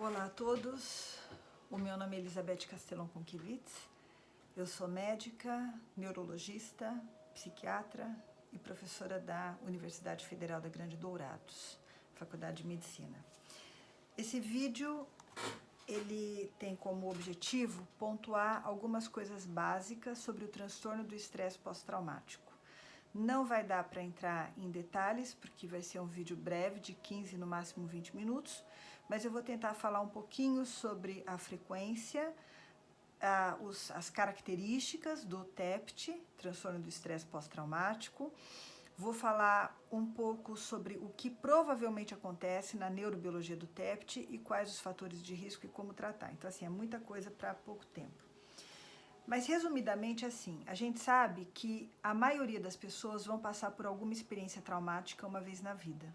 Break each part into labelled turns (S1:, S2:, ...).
S1: Olá a todos, o meu nome é Elizabeth Castellon Conquivitz, eu sou médica, neurologista, psiquiatra e professora da Universidade Federal da Grande Dourados, Faculdade de Medicina. Esse vídeo, ele tem como objetivo pontuar algumas coisas básicas sobre o transtorno do estresse pós-traumático. Não vai dar para entrar em detalhes, porque vai ser um vídeo breve, de 15, no máximo 20 minutos, mas eu vou tentar falar um pouquinho sobre a frequência, as características do TEPT, transtorno do estresse pós-traumático. Vou falar um pouco sobre o que provavelmente acontece na neurobiologia do TEPT e quais os fatores de risco e como tratar. Então, assim, é muita coisa para pouco tempo. Mas, resumidamente, assim, a gente sabe que a maioria das pessoas vão passar por alguma experiência traumática uma vez na vida.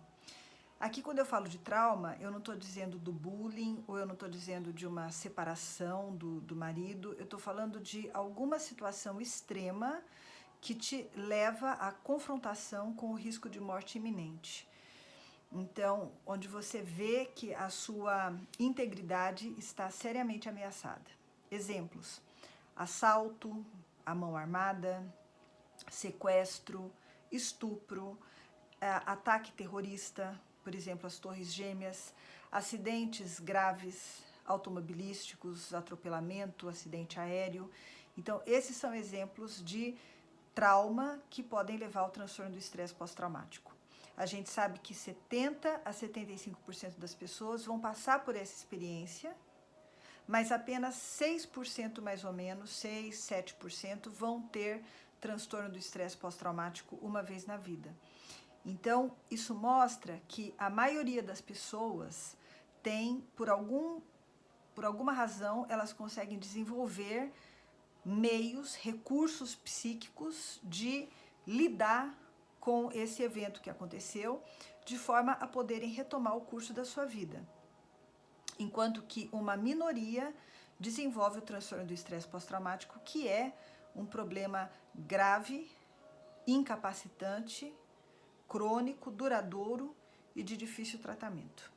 S1: Aqui, quando eu falo de trauma, eu não estou dizendo do bullying, ou eu não estou dizendo de uma separação do marido, eu estou falando de alguma situação extrema que te leva à confrontação com o risco de morte iminente. Então, onde você vê que a sua integridade está seriamente ameaçada. Exemplos: assalto, a mão armada, sequestro, estupro, ataque terrorista, por exemplo, as Torres Gêmeas, acidentes graves automobilísticos, atropelamento, acidente aéreo. Então, esses são exemplos de trauma que podem levar ao transtorno do estresse pós-traumático. A gente sabe que 70 a 75% das pessoas vão passar por essa experiência, mas apenas 6% mais ou menos, 6, 7% vão ter transtorno do estresse pós-traumático uma vez na vida. Então, isso mostra que a maioria das pessoas tem, por alguma razão, elas conseguem desenvolver meios, recursos psíquicos de lidar com esse evento que aconteceu, de forma a poderem retomar o curso da sua vida. Enquanto que uma minoria desenvolve o transtorno do estresse pós-traumático, que é um problema grave, incapacitante, crônico, duradouro e de difícil tratamento.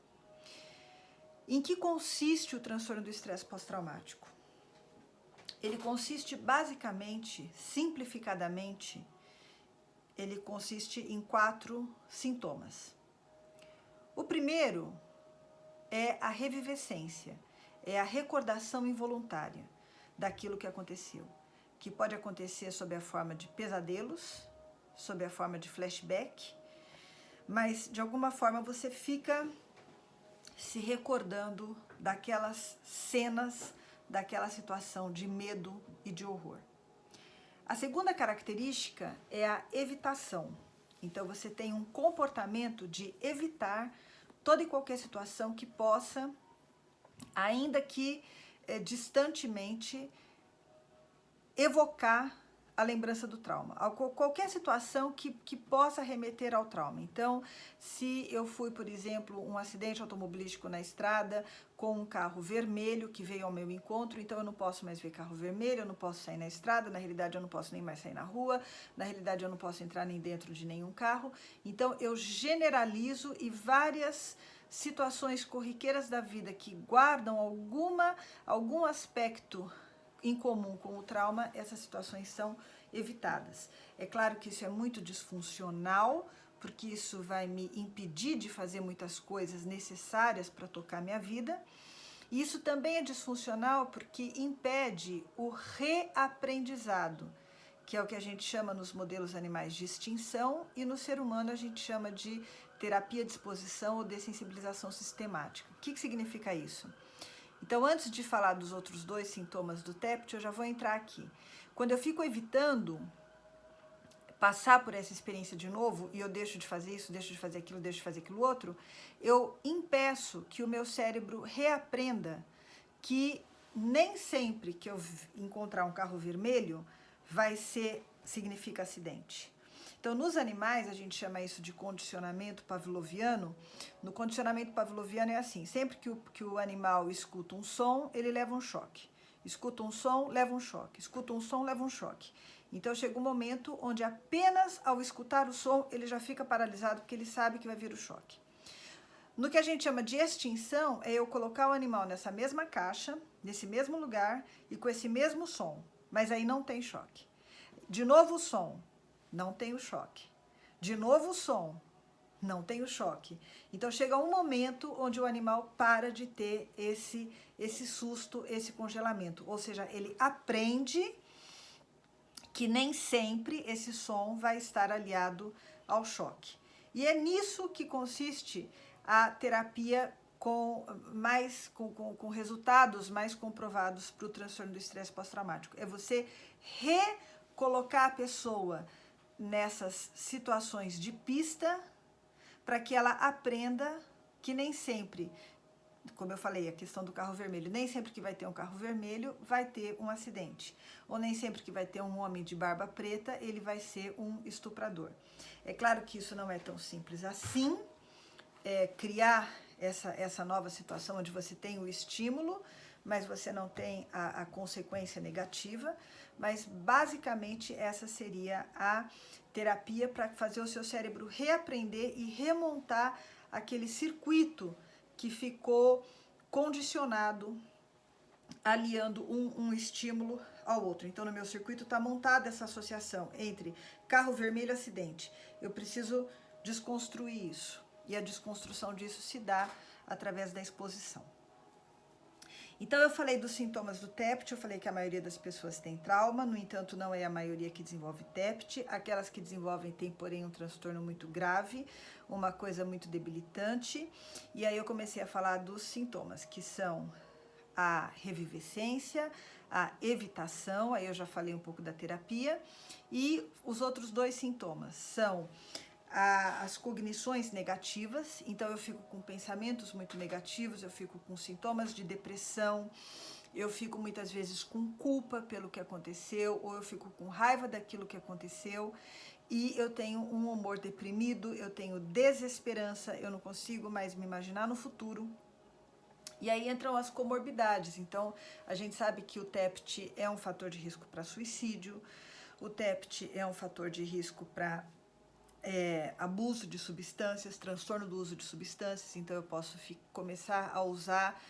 S1: Em que consiste o transtorno do estresse pós-traumático? Ele consiste basicamente, simplificadamente, ele consiste em 4 sintomas. O primeiro é a revivescência, é a recordação involuntária daquilo que aconteceu, que pode acontecer sob a forma de pesadelos, sob a forma de flashback, mas de alguma forma você fica se recordando daquelas cenas, daquela situação de medo e de horror. A segunda característica é a evitação. Então você tem um comportamento de evitar toda e qualquer situação que possa, ainda que distantemente, evocar a lembrança do trauma, qualquer situação que possa remeter ao trauma. Então, se eu fui, por exemplo, um acidente automobilístico na estrada com um carro vermelho que veio ao meu encontro, então eu não posso mais ver carro vermelho, eu não posso sair na estrada, na realidade eu não posso nem mais sair na rua, na realidade eu não posso entrar nem dentro de nenhum carro. Então, eu generalizo e várias situações corriqueiras da vida que guardam algum aspecto em comum com o trauma, essas situações são evitadas. É claro que isso é muito disfuncional, porque isso vai me impedir de fazer muitas coisas necessárias para tocar minha vida. E isso também é disfuncional porque impede o reaprendizado, que é o que a gente chama nos modelos animais de extinção, e no ser humano a gente chama de terapia de exposição ou dessensibilização sistemática. O que significa isso? Então, antes de falar dos outros 2 sintomas do TEPT, eu já vou entrar aqui. Quando eu fico evitando passar por essa experiência de novo, e eu deixo de fazer isso, deixo de fazer aquilo, deixo de fazer aquilo outro, eu impeço que o meu cérebro reaprenda que nem sempre que eu encontrar um carro vermelho significa acidente. Então, nos animais, a gente chama isso de condicionamento pavloviano. No condicionamento pavloviano é assim: sempre que o animal escuta um som, ele leva um choque. Escuta um som, leva um choque. Escuta um som, leva um choque. Então, chega um momento onde apenas ao escutar o som, ele já fica paralisado, porque ele sabe que vai vir o choque. No que a gente chama de extinção, é eu colocar o animal nessa mesma caixa, nesse mesmo lugar e com esse mesmo som, mas aí não tem choque. De novo o som, não tem o choque. De novo o som, não tem o choque. Então chega um momento onde o animal para de ter esse susto, esse congelamento. Ou seja, ele aprende que nem sempre esse som vai estar aliado ao choque. E é nisso que consiste a terapia com resultados mais comprovados para o transtorno do estresse pós-traumático. É você recolocar a pessoa nessas situações de pista para que ela aprenda que nem sempre, como eu falei, a questão do carro vermelho, nem sempre que vai ter um carro vermelho vai ter um acidente. Ou nem sempre que vai ter um homem de barba preta, ele vai ser um estuprador. É claro que isso não é tão simples assim, criar essa nova situação onde você tem o estímulo, mas você não tem a consequência negativa, mas basicamente essa seria a terapia para fazer o seu cérebro reaprender e remontar aquele circuito que ficou condicionado, aliando um estímulo ao outro. Então, no meu circuito está montada essa associação entre carro vermelho e acidente. Eu preciso desconstruir isso. E a desconstrução disso se dá através da exposição. Então, eu falei dos sintomas do TEPT, eu falei que a maioria das pessoas tem trauma, no entanto, não é a maioria que desenvolve TEPT. Aquelas que desenvolvem têm, porém, um transtorno muito grave, uma coisa muito debilitante. E aí eu comecei a falar dos sintomas, que são a revivescência, a evitação, aí eu já falei um pouco da terapia, e os outros dois sintomas são as cognições negativas, então eu fico com pensamentos muito negativos, eu fico com sintomas de depressão, eu fico muitas vezes com culpa pelo que aconteceu, ou eu fico com raiva daquilo que aconteceu, e eu tenho um humor deprimido, eu tenho desesperança, eu não consigo mais me imaginar no futuro. E aí entram as comorbidades. Então, a gente sabe que o TEPT é um fator de risco para suicídio, o TEPT é um fator de risco para abuso de substâncias, transtorno do uso de substâncias. Então, eu posso começar a usar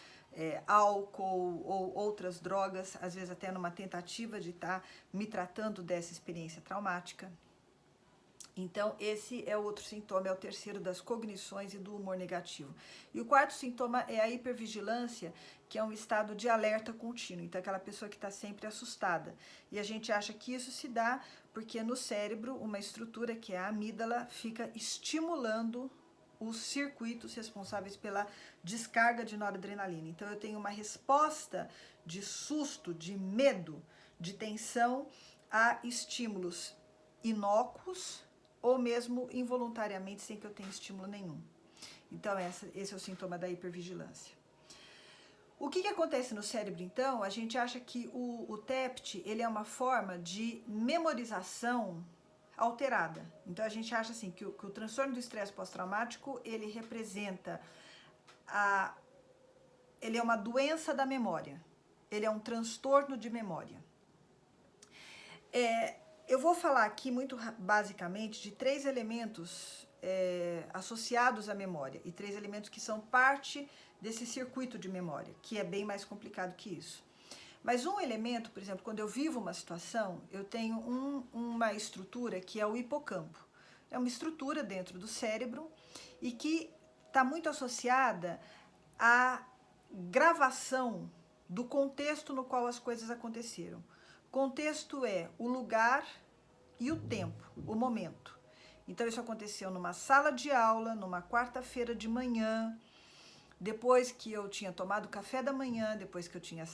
S1: álcool ou outras drogas, às vezes até numa tentativa de estar me tratando dessa experiência traumática. Então, esse é o outro sintoma, é o terceiro das cognições e do humor negativo. E o quarto sintoma é a hipervigilância, que é um estado de alerta contínuo. Então, aquela pessoa que está sempre assustada. E a gente acha que isso se dá porque no cérebro, uma estrutura que é a amígdala fica estimulando os circuitos responsáveis pela descarga de noradrenalina. Então, eu tenho uma resposta de susto, de medo, de tensão a estímulos inócuos, ou mesmo involuntariamente, sem que eu tenha estímulo nenhum. Então, esse é o sintoma da hipervigilância. O que acontece no cérebro, então? A gente acha que o TEPT, ele é uma forma de memorização alterada. Então, a gente acha assim, que o transtorno do estresse pós-traumático, ele representa ele é uma doença da memória. Ele é um transtorno de memória. Eu vou falar aqui muito basicamente de 3 elementos associados à memória e 3 elementos que são parte desse circuito de memória, que é bem mais complicado que isso. Mas um elemento, por exemplo, quando eu vivo uma situação, eu tenho uma estrutura que é o hipocampo. É uma estrutura dentro do cérebro e que está muito associada à gravação do contexto no qual as coisas aconteceram. Contexto é o lugar e o tempo, o momento. Então, isso aconteceu numa sala de aula, numa quarta-feira de manhã, depois que eu tinha tomado café da manhã, depois que eu tinha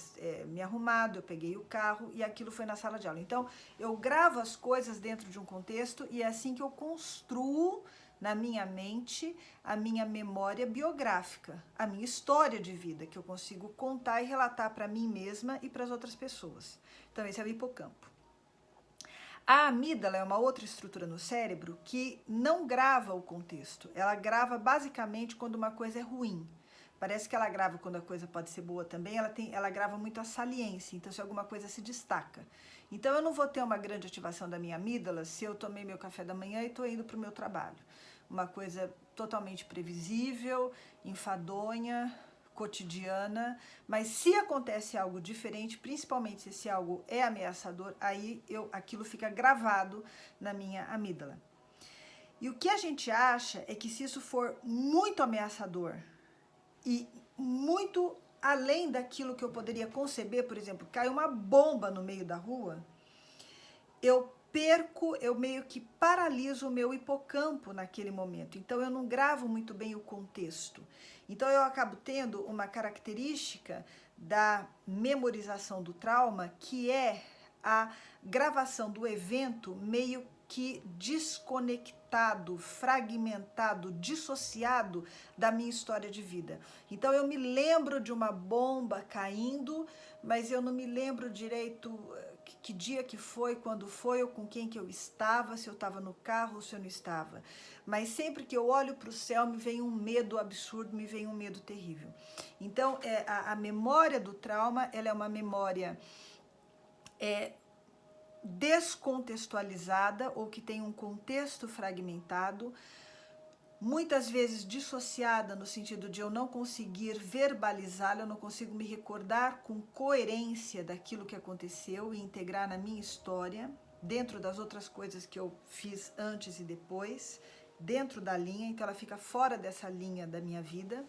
S1: me arrumado, eu peguei o carro e aquilo foi na sala de aula. Então, eu gravo as coisas dentro de um contexto e é assim que eu construo na minha mente a minha memória biográfica, a minha história de vida, que eu consigo contar e relatar para mim mesma e para as outras pessoas. Então, esse é o hipocampo. A amígdala é uma outra estrutura no cérebro que não grava o contexto. Ela grava basicamente quando uma coisa é ruim. Parece que ela grava quando a coisa pode ser boa também, ela grava muito a saliência, então se alguma coisa se destaca. Então eu não vou ter uma grande ativação da minha amígdala se eu tomei meu café da manhã e estou indo para o meu trabalho. Uma coisa totalmente previsível, enfadonha, cotidiana, mas se acontece algo diferente, principalmente se esse algo é ameaçador, aí aquilo fica gravado na minha amígdala. E o que a gente acha é que se isso for muito ameaçador e muito além daquilo que eu poderia conceber, por exemplo, cai uma bomba no meio da rua, eu meio que paraliso o meu hipocampo naquele momento. Então eu não gravo muito bem o contexto. Então eu acabo tendo uma característica da memorização do trauma, que é a gravação do evento meio que desconectado, fragmentado, dissociado da minha história de vida. Então eu me lembro de uma bomba caindo, mas eu não me lembro direito que dia que foi, quando foi, ou com quem que eu estava, se eu estava no carro ou se eu não estava. Mas sempre que eu olho para o céu, me vem um medo absurdo, me vem um medo terrível. Então, a memória do trauma, ela é uma memória descontextualizada, ou que tem um contexto fragmentado, muitas vezes dissociada no sentido de eu não conseguir verbalizá-la, eu não consigo me recordar com coerência daquilo que aconteceu e integrar na minha história, dentro das outras coisas que eu fiz antes e depois, dentro da linha, então ela fica fora dessa linha da minha vida.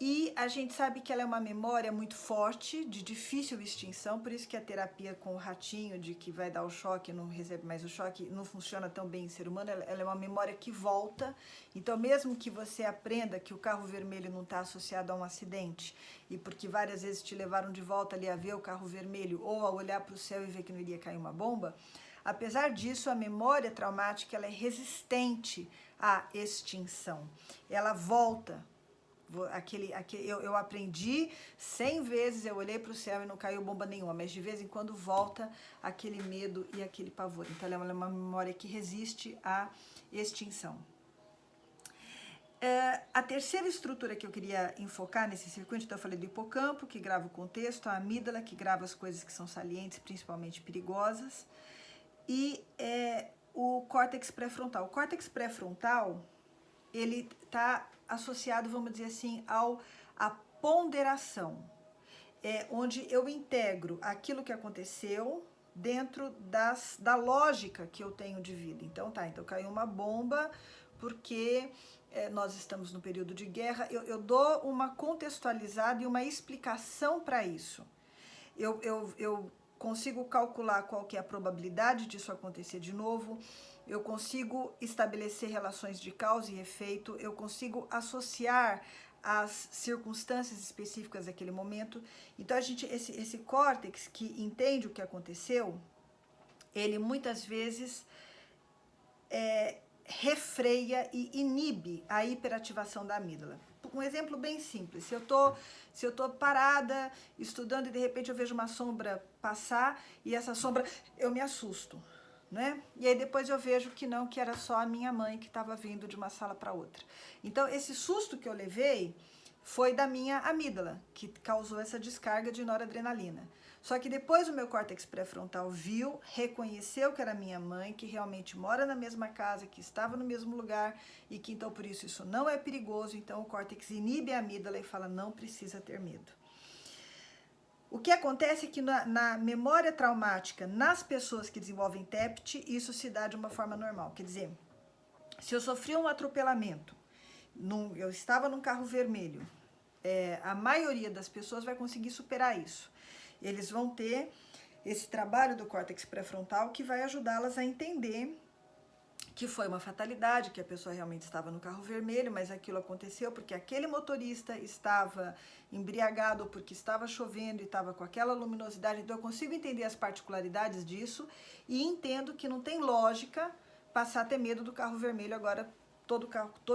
S1: E a gente sabe que ela é uma memória muito forte, de difícil extinção, por isso que a terapia com o ratinho, de que vai dar o choque, não recebe mais o choque, não funciona tão bem em ser humano, ela é uma memória que volta. Então, mesmo que você aprenda que o carro vermelho não está associado a um acidente, e porque várias vezes te levaram de volta ali a ver o carro vermelho, ou a olhar para o céu e ver que não iria cair uma bomba, apesar disso, a memória traumática ela é resistente à extinção. Ela volta. Eu aprendi 100 vezes, eu olhei para o céu e não caiu bomba nenhuma, mas de vez em quando volta aquele medo e aquele pavor. Então ela é uma memória que resiste à extinção. A terceira estrutura que eu queria enfocar nesse circuito, então eu falei do hipocampo, que grava o contexto, a amígdala, que grava as coisas que são salientes, principalmente perigosas, e o córtex pré-frontal. O córtex pré-frontal, ele está associado, vamos dizer assim, à ponderação, onde eu integro aquilo que aconteceu dentro da lógica que eu tenho de vida. Então caiu uma bomba porque nós estamos no período de guerra, eu dou uma contextualizada e uma explicação para isso. Eu consigo calcular qual que é a probabilidade disso acontecer de novo, eu consigo estabelecer relações de causa e efeito, eu consigo associar as circunstâncias específicas daquele momento. Então, esse córtex que entende o que aconteceu, ele muitas vezes refreia e inibe a hiperativação da amígdala. Um exemplo bem simples, se eu tô parada, estudando e de repente eu vejo uma sombra passar e essa sombra, eu me assusto, né? E aí depois eu vejo que não, que era só a minha mãe que estava vindo de uma sala para outra. Então esse susto que eu levei foi da minha amígdala, que causou essa descarga de noradrenalina. Só que depois o meu córtex pré-frontal viu, reconheceu que era minha mãe, que realmente mora na mesma casa, que estava no mesmo lugar e que então por isso não é perigoso. Então o córtex inibe a amígdala e fala, não precisa ter medo. O que acontece é que na memória traumática, nas pessoas que desenvolvem TEPT, isso se dá de uma forma normal. Quer dizer, se eu sofri um atropelamento, eu estava num carro vermelho, a maioria das pessoas vai conseguir superar isso. Eles vão ter esse trabalho do córtex pré-frontal que vai ajudá-las a entender que foi uma fatalidade, que a pessoa realmente estava no carro vermelho, mas aquilo aconteceu porque aquele motorista estava embriagado, ou porque estava chovendo e estava com aquela luminosidade. Então eu consigo entender as particularidades disso e entendo que não tem lógica passar a ter medo do carro vermelho agora, todo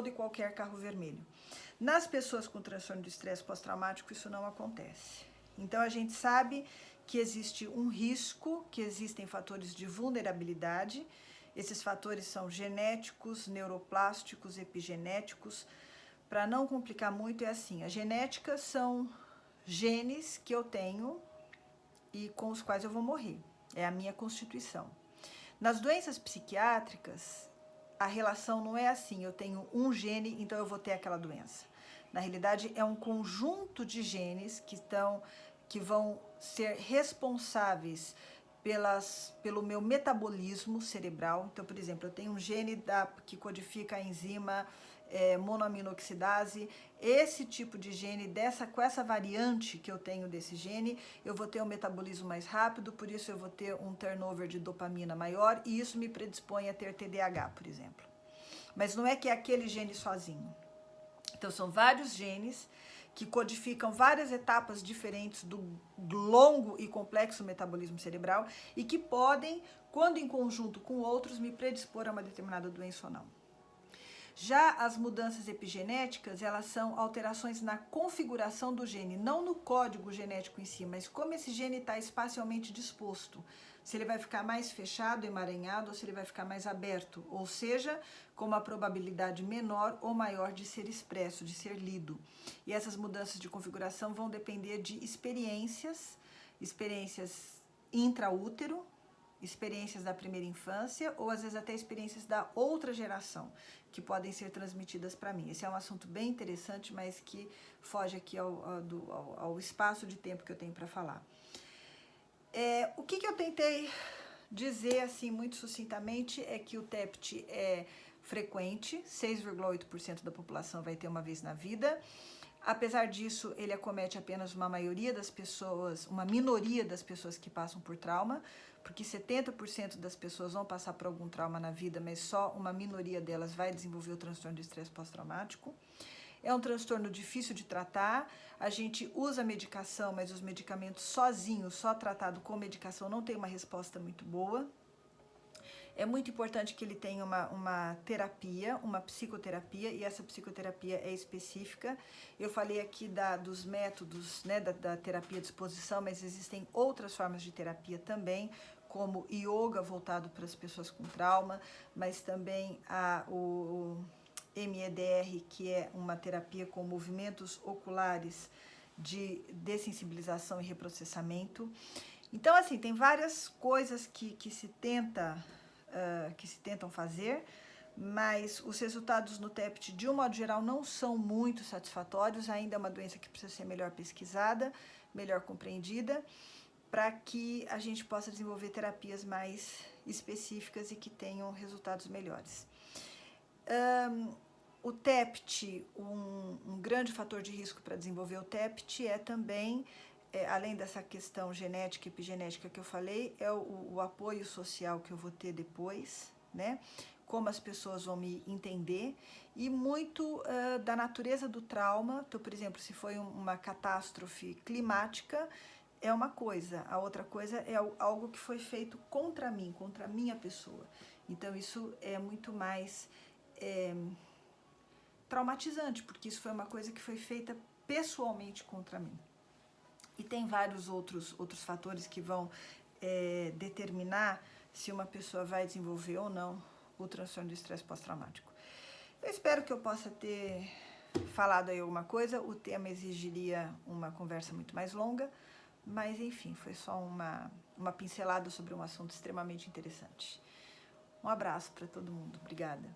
S1: e qualquer carro vermelho. Nas pessoas com transtorno de estresse pós-traumático, isso não acontece. Então a gente sabe que existe um risco, que existem fatores de vulnerabilidade. Esses fatores são genéticos, neuroplásticos, epigenéticos. Para não complicar muito, é assim, a genética são genes que eu tenho e com os quais eu vou morrer. É a minha constituição. Nas doenças psiquiátricas, a relação não é assim, eu tenho um gene, então eu vou ter aquela doença. Na realidade, é um conjunto de genes que vão ser responsáveis pelo meu metabolismo cerebral. Então, por exemplo, eu tenho um gene que codifica a enzima monoaminoxidase. Esse tipo de gene, com essa variante que eu tenho desse gene, eu vou ter um metabolismo mais rápido, por isso eu vou ter um turnover de dopamina maior, e isso me predispõe a ter TDAH, por exemplo. Mas não é que é aquele gene sozinho. Então, são vários genes que codificam várias etapas diferentes do longo e complexo metabolismo cerebral e que podem, quando em conjunto com outros, me predispor a uma determinada doença ou não. Já as mudanças epigenéticas, elas são alterações na configuração do gene, não no código genético em si, mas como esse gene está espacialmente disposto. Se ele vai ficar mais fechado, emaranhado, ou se ele vai ficar mais aberto, ou seja, com uma probabilidade menor ou maior de ser expresso, de ser lido. E essas mudanças de configuração vão depender de experiências intraútero, experiências da primeira infância, ou às vezes até experiências da outra geração, que podem ser transmitidas para mim. Esse é um assunto bem interessante, mas que foge aqui ao espaço de tempo que eu tenho para falar. O que eu tentei dizer, assim, muito sucintamente, é que o TEPT é frequente, 6,8% da população vai ter uma vez na vida. Apesar disso, ele acomete apenas uma minoria das pessoas que passam por trauma, porque 70% das pessoas vão passar por algum trauma na vida, mas só uma minoria delas vai desenvolver o transtorno de estresse pós-traumático. É um transtorno difícil de tratar, a gente usa medicação, mas os medicamentos sozinhos, só tratado com medicação, não tem uma resposta muito boa. É muito importante que ele tenha uma terapia, uma psicoterapia, e essa psicoterapia é específica. Eu falei aqui dos métodos, né, da terapia de exposição, mas existem outras formas de terapia também, como yoga voltado para as pessoas com trauma, mas também o MEDR, que é uma terapia com movimentos oculares de dessensibilização e reprocessamento. Então, assim, tem várias coisas que se tentam fazer, mas os resultados no TEPT, de um modo geral, não são muito satisfatórios. Ainda é uma doença que precisa ser melhor pesquisada, melhor compreendida, para que a gente possa desenvolver terapias mais específicas e que tenham resultados melhores. O TEPT, um grande fator de risco para desenvolver o TEPT é também, além dessa questão genética e epigenética que eu falei, é o apoio social que eu vou ter depois, né? Como as pessoas vão me entender, e muito da natureza do trauma. Então, por exemplo, se foi uma catástrofe climática, é uma coisa, a outra coisa é algo que foi feito contra mim, contra a minha pessoa. Então, isso é muito mais traumatizante, porque isso foi uma coisa que foi feita pessoalmente contra mim. E tem vários outros fatores que vão determinar se uma pessoa vai desenvolver ou não o transtorno de estresse pós-traumático. Eu espero que eu possa ter falado aí alguma coisa. O tema exigiria uma conversa muito mais longa, mas enfim, foi só uma pincelada sobre um assunto extremamente interessante. Um abraço para todo mundo. Obrigada.